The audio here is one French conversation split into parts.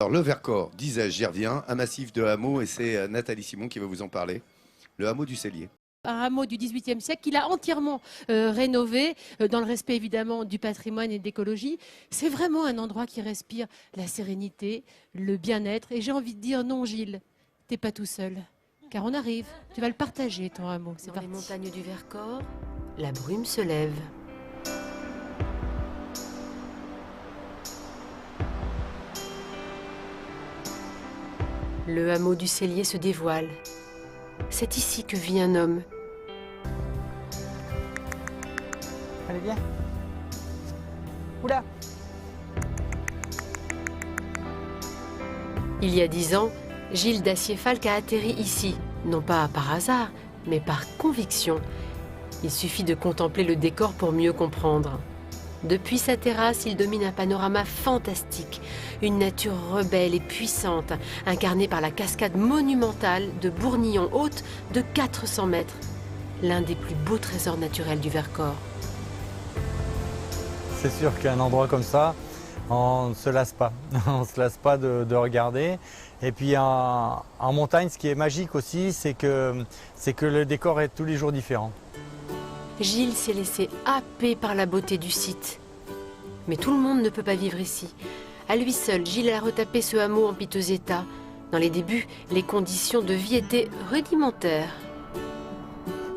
Alors, le Vercors, disais-je, j'y reviens, un massif de hameaux et c'est Nathalie Simon qui va vous en parler. Le hameau du Cellier. Un hameau du XVIIIe siècle qu'il a entièrement rénové, dans le respect évidemment du patrimoine et de l'écologie. C'est vraiment un endroit qui respire la sérénité, le bien-être. Et j'ai envie de dire non Gilles, t'es pas tout seul. Car on arrive, tu vas le partager ton hameau. C'est Dans parti. les montagnes du Vercors, la brume se lève. Le hameau du Cellier se dévoile. C'est ici que vit un homme. Allez, viens. Oula. Il y a 10 ans, Gilles Dacier-Falck a atterri ici, non pas par hasard, mais par conviction. Il suffit de contempler le décor pour mieux comprendre. Depuis sa terrasse, il domine un panorama fantastique, une nature rebelle et puissante, incarnée par la cascade monumentale de Bournillon haute de 400 mètres, l'un des plus beaux trésors naturels du Vercors. C'est sûr qu'un endroit comme ça, on ne se lasse pas. On ne se lasse pas de regarder. Et puis en montagne, ce qui est magique aussi, c'est que le décor est tous les jours différent. Gilles s'est laissé happer par la beauté du site. Mais tout le monde ne peut pas vivre ici. À lui seul, Gilles a retapé ce hameau en piteux état. Dans les débuts, les conditions de vie étaient rudimentaires.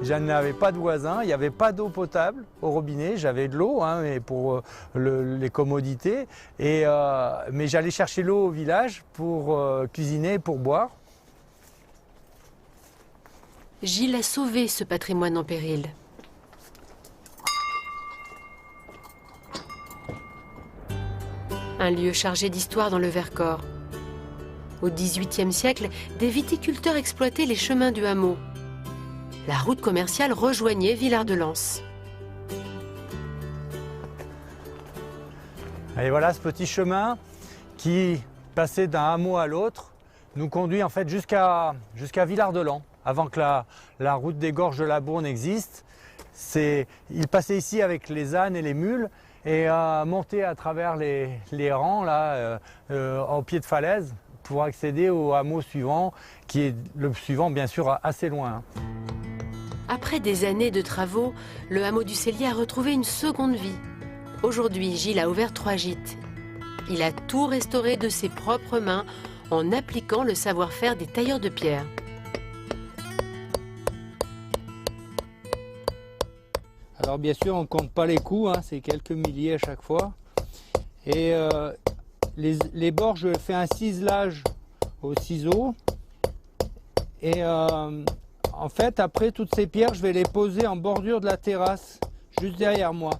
Je n'avais pas de voisins, il n'y avait pas d'eau potable au robinet, j'avais de l'eau mais pour les commodités. Mais j'allais chercher l'eau au village pour cuisiner, pour boire. Gilles a sauvé ce patrimoine en péril. Un lieu chargé d'histoire dans le Vercors. Au XVIIIe siècle, des viticulteurs exploitaient les chemins du hameau. La route commerciale rejoignait Villard-de-Lans. Et voilà, ce petit chemin qui, passait d'un hameau à l'autre, nous conduit en fait jusqu'à Villard-de-Lans. Avant que la route des gorges de la Bourne existe, il passait ici avec les ânes et les mules et montait à travers les rangs là, au pied de falaise pour accéder au hameau suivant, qui est le suivant bien sûr assez loin. Après des années de travaux, le hameau du Cellier a retrouvé une seconde vie. Aujourd'hui, Gilles a ouvert 3 gîtes. Il a tout restauré de ses propres mains en appliquant le savoir-faire des tailleurs de pierre. Alors bien sûr, on ne compte pas les coûts, c'est quelques milliers à chaque fois. Et les bords, je fais un ciselage au ciseau. Et en fait, après toutes ces pierres, je vais les poser en bordure de la terrasse, juste derrière moi.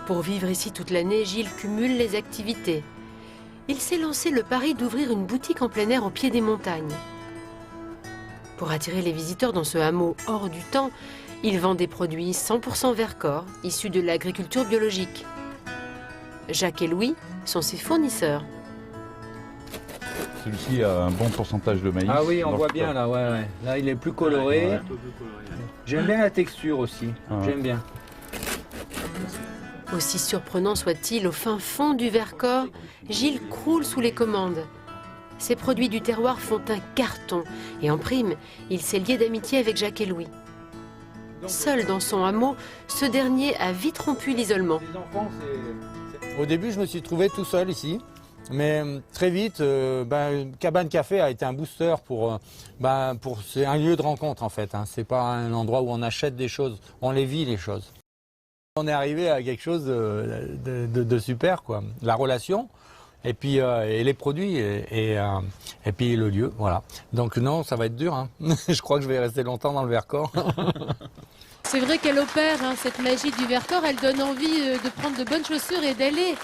Pour vivre ici toute l'année, Gilles cumule les activités. Il s'est lancé le pari d'ouvrir une boutique en plein air au pied des montagnes. Pour attirer les visiteurs dans ce hameau hors du temps, il vend des produits 100% Vercors, issus de l'agriculture biologique. Jacques et Louis sont ses fournisseurs. Celui-ci a un bon pourcentage de maïs. Ah oui, on Donc, voit bien là, ouais. Là, il est plus coloré. Ouais. J'aime bien la texture aussi, j'aime bien. Aussi surprenant soit-il, au fin fond du Vercors, Gilles croule sous les commandes. Ses produits du terroir font un carton et en prime, il s'est lié d'amitié avec Jacques et Louis. Seul dans son hameau, ce dernier a vite rompu l'isolement. Au début, je me suis trouvé tout seul ici. Mais très vite, Cabane Café a été un booster c'est un lieu de rencontre en fait. C'est pas un endroit où on achète des choses, on les vit les choses. On est arrivé à quelque chose de super quoi. La relation et puis et les produits et puis le lieu, voilà. Donc non, ça va être dur. Je crois que je vais rester longtemps dans le Vercors. C'est vrai qu'elle opère cette magie du Vercors, elle donne envie de prendre de bonnes chaussures et d'aller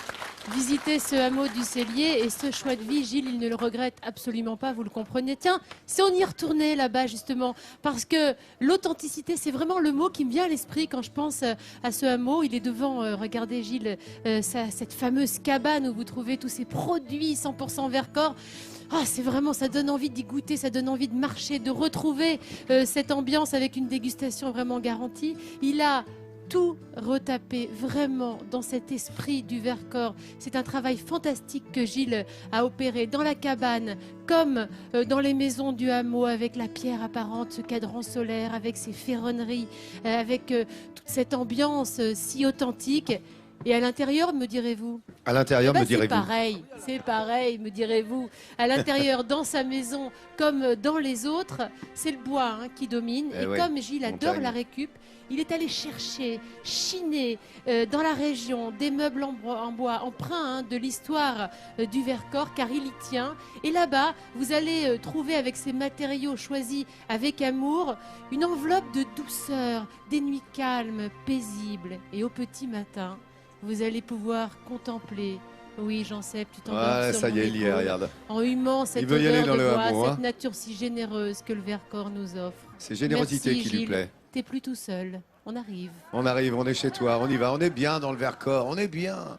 visiter ce hameau du Cellier. Et ce choix de vie, Gilles, il ne le regrette absolument pas, vous le comprenez. Tiens, si on y retournait là-bas justement, parce que l'authenticité, c'est vraiment le mot qui me vient à l'esprit quand je pense à ce hameau. Il est devant, regardez Gilles, cette fameuse cabane où vous trouvez tous ces produits 100% Vercors. Ah, c'est vraiment, ça donne envie d'y goûter, ça donne envie de marcher, de retrouver cette ambiance avec une dégustation vraiment garantie. Il a tout retaper vraiment dans cet esprit du Vercors. C'est un travail fantastique que Gilles a opéré dans la cabane, comme dans les maisons du hameau, avec la pierre apparente, ce cadran solaire, avec ses ferronneries, avec toute cette ambiance si authentique. Et à l'intérieur, me direz-vous? À l'intérieur, me direz-vous? C'est pareil, me direz-vous. À l'intérieur, dans sa maison, comme dans les autres, c'est le bois qui domine. Et oui, comme Gilles adore montagne. la récup, il est allé chercher, chiner dans la région des meubles en bois emprunts de l'histoire du Vercors, car il y tient. Et là-bas, vous allez trouver avec ces matériaux choisis avec amour, une enveloppe de douceur, des nuits calmes, paisibles. Et au petit matin, vous allez pouvoir contempler. Oui, j'en sais, tu t'endors Voilà, sur ça mon y est, il y est, épaule, regarde. en humant cette veut y aller odeur dans de le bois, hameau, cette hein. nature si généreuse que le Vercors nous offre. C'est générosité Merci, qui lui Gilles. plaît. T'es plus tout seul. On arrive. On arrive, on est chez toi, on y va, on est bien dans le Vercors, on est bien.